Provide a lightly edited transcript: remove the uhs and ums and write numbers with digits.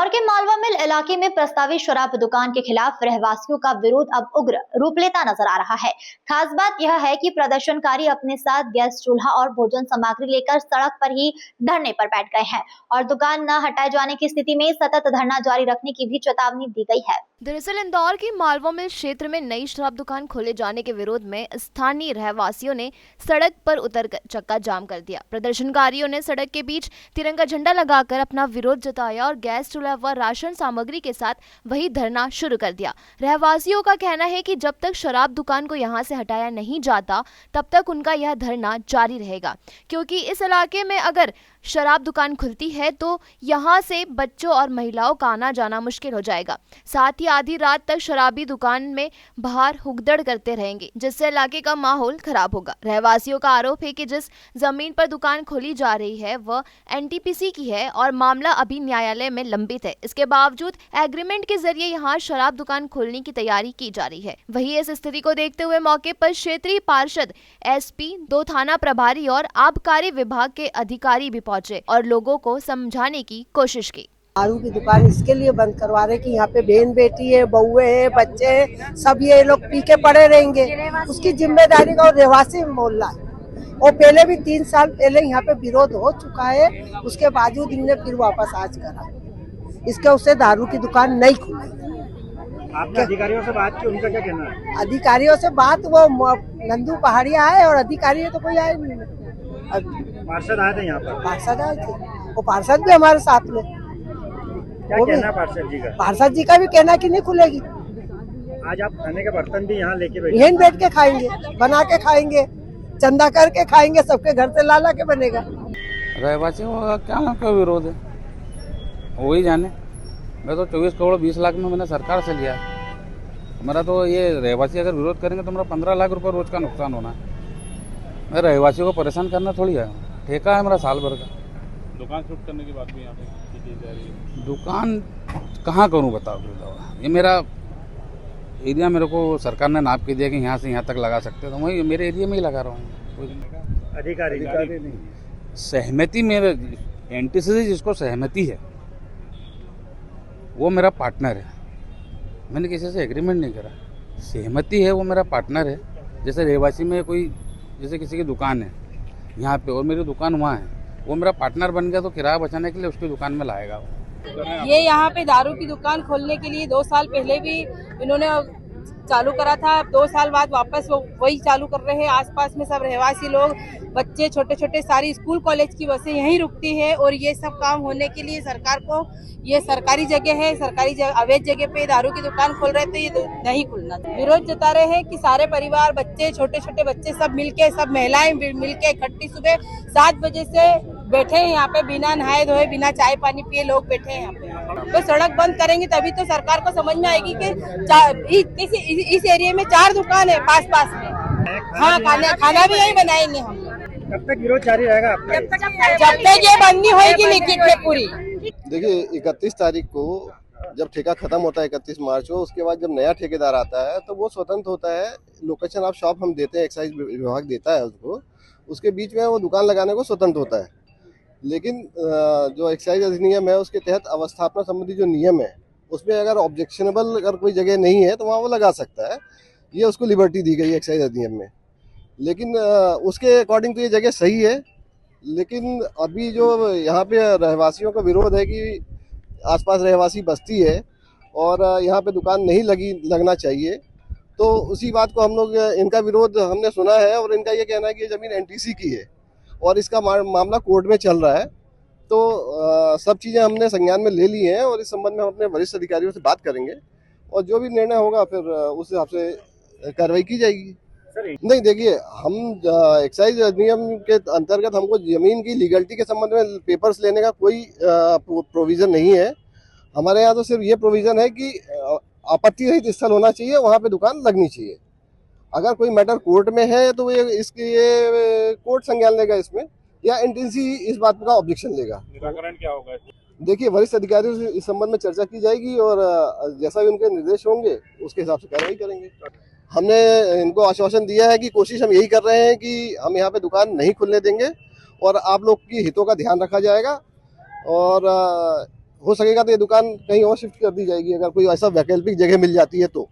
इंदौर के मालवा मिल इलाके में प्रस्तावित शराब दुकान के खिलाफ रहवासियों का विरोध अब उग्र रूप लेता नजर आ रहा है। खास बात यह है कि प्रदर्शनकारी अपने साथ गैस चूल्हा और भोजन सामग्री लेकर सड़क पर ही धरने पर बैठ गए हैं और दुकान न हटाए जाने की स्थिति में सतत धरना जारी रखने की भी चेतावनी दी गई है। दरअसल इंदौर के मालवा मिल क्षेत्र में नई शराब दुकान खोले जाने के विरोध में स्थानीय रहवासियों ने सड़क पर उतरकर चक्का जाम कर दिया। प्रदर्शनकारियों ने सड़क के बीच तिरंगा झंडा लगाकर अपना विरोध जताया और गैस चूल्हा व राशन सामग्री के साथ वही धरना शुरू कर दिया। रहवासियों का कहना है कि जब तक शराब दुकान को यहां से हटाया नहीं जाता तब तक उनका यह धरना जारी रहेगा, क्योंकि इस इलाके में अगर शराब दुकान खुलती है तो यहां से बच्चों और महिलाओं का आना जाना मुश्किल हो जाएगा। साथ ही आधी रात तक शराबी दुकान में बाहर हुगदड़ करते रहेंगे, जिससे इलाके का माहौल खराब होगा। रहवासियों का आरोप है कि जिस जमीन पर दुकान खोली जा रही है वह एनटीपीसी की है और मामला अभी न्यायालय में लंबित है। इसके बावजूद एग्रीमेंट के जरिए यहाँ शराब दुकान खोलने की तैयारी की जा रही है। वहीं इस स्थिति को देखते हुए मौके पर क्षेत्रीय पार्षद, एसपी, 2 थाना प्रभारी और आबकारी विभाग के अधिकारी भी पहुंचे और लोगों को समझाने की कोशिश की। दारू की दुकान इसके लिए बंद करवा रहे कि यहाँ पे बहन बेटी है, बहुए हैं, बच्चे हैं, सब ये लोग पी के पड़े रहेंगे। उसकी जिम्मेदारी का रहवासी मोहल्ला है और पहले भी 3 साल पहले यहाँ पे विरोध हो चुका है, उसके बावजूद इनने फिर वापस आज करा। इसके उससे दारू की दुकान नहीं खुली। आपने अधिकारियों से बात की, उनका क्या कहना है? अधिकारियों से बात, वो नंदू पहाड़िया आए और अधिकारी तो कोई आए नहीं। पार्षद आए थे यहाँ पर? पार्षद आए थे, वो पार्षद भी हमारे साथ में। क्या कहना पार्षद जी का? पार्षद जी का भी कहना कि नहीं खुलेगी। आज आप खाने के बर्तन भी यहाँ लेके बैठे? यहीं बैठ के खाएंगे, बना के खाएंगे, चंदा करके खाएंगे, सबके घर से ला के बनेगा। रहवासियों का क्या विरोध है वही जाने। मैं तो 24 करोड़ 20 लाख में मैंने सरकार से लिया है। मेरा तो ये रहवासी अगर विरोध करेंगे तो मेरा 15 लाख रुपए रोज का नुकसान होना है। मैं रहवासियों को परेशान करना थोड़ी है। ठेका है मेरा साल भर का। दुकान शिफ्ट करने की बात भी यहाँ पे की जा रही है। दुकान कहाँ करूँ बताओ? ये मेरा एरिया मेरे को सरकार ने नाप के दिया कि यहाँ से यहाँ तक लगा सकते, तो वही मेरे एरिया में ही लगा रहा हूँ। अधिकारी नहीं सहमति मेरे एनटीपीसी जिसको सहमति है वो मेरा पार्टनर है। मैंने किसी से एग्रीमेंट नहीं करा, सहमति है, वो मेरा पार्टनर है। जैसे रहवासी में कोई, जैसे किसी की दुकान है यहाँ पे और मेरी दुकान वहाँ है, वो मेरा पार्टनर बन गया तो किराया बचाने के लिए उसकी दुकान में लाएगा वो। ये यहाँ पे दारू की दुकान खोलने के लिए 2 साल पहले भी इन्होंने चालू करा था। 2 साल बाद वापस वो वही चालू कर रहे हैं। आसपास में सब रहवासी लोग, बच्चे, छोटे छोटे, सारी स्कूल कॉलेज की बसें यहीं रुकती है और ये सब काम होने के लिए सरकार को, ये सरकारी जगह है, सरकारी अवैध जगह पे दारू की दुकान खोल रहे तो ये नहीं खुलना था। विरोध जता रहे हैं कि सारे परिवार, बच्चे, छोटे छोटे बच्चे सब मिलके, सब महिलाएं मिलके इकट्ठी सुबह 7 बजे से बैठे हैं यहाँ पे, बिना नहाए धोए, बिना चाय पानी पिए लोग बैठे हैं यहाँ पे। तो सड़क बंद करेंगे तभी तो सरकार को समझ में आएगी कि इस एरिया में 4 दुकान है पास में। हाँ, खाना भी यही बनाएंगे हम। कब तक विरोध जारी रहेगा आपका? जब तक ये बंद नहीं होगी लिखित में पूरी। देखिए 31 तारीख को जब ठेका खत्म होता है, 31 मार्च को, उसके बाद जब नया ठेकेदार आता है तो वो स्वतंत्र होता है। लोकेशन ऑफ शॉप हम देते हैं, एक्साइज विभाग देता है उसको, उसके बीच में वो दुकान लगाने को स्वतंत्र होता है। लेकिन जो एक्साइज अधिनियम है उसके तहत अवस्थापना संबंधी जो नियम है उसमें अगर ऑब्जेक्शनेबल अगर कोई जगह नहीं है तो वहाँ वो लगा सकता है। ये उसको लिबर्टी दी गई है एक्साइज अधिनियम में। लेकिन उसके अकॉर्डिंग तो ये जगह सही है। लेकिन अभी जो यहाँ पे रहवासियों का विरोध है कि आसपास रहवासी बस्ती है और यहाँ पे दुकान नहीं लगना चाहिए, तो उसी बात को हम लोग, इनका विरोध हमने सुना है और इनका ये कहना है कि ये ज़मीन एनटीसी की है और इसका मामला कोर्ट में चल रहा है। तो सब चीज़ें हमने संज्ञान में ले ली हैं और इस संबंध में हम अपने वरिष्ठ अधिकारियों से बात करेंगे और जो भी निर्णय होगा फिर उस हिसाब से कार्रवाई की जाएगी। नहीं, देखिए हम एक्साइज अधिनियम के अंतर्गत हमको जमीन की लीगलिटी के संबंध में पेपर्स लेने का कोई प्रोविज़न नहीं है। हमारे यहाँ तो सिर्फ ये प्रोविज़न है कि आपत्ति रहित स्थल होना चाहिए, वहाँ पे दुकान लगनी चाहिए। अगर कोई मैटर कोर्ट में है तो ये कोर्ट संज्ञान लेगा इसमें, या एनटीपीसी इस बात का ऑब्जेक्शन लेगा। निराकरण क्या होगा? देखिए वरिष्ठ अधिकारियों से इस संबंध में चर्चा की जाएगी और जैसा भी उनके निर्देश होंगे उसके हिसाब से कार्रवाई करेंगे। हमने इनको आश्वासन दिया है कि कोशिश हम यही कर रहे हैं कि हम यहाँ पे दुकान नहीं खुलने देंगे और आप लोग की हितों का ध्यान रखा जाएगा और हो सकेगा तो ये दुकान कहीं और शिफ्ट कर दी जाएगी, अगर कोई ऐसा वैकल्पिक जगह मिल जाती है तो।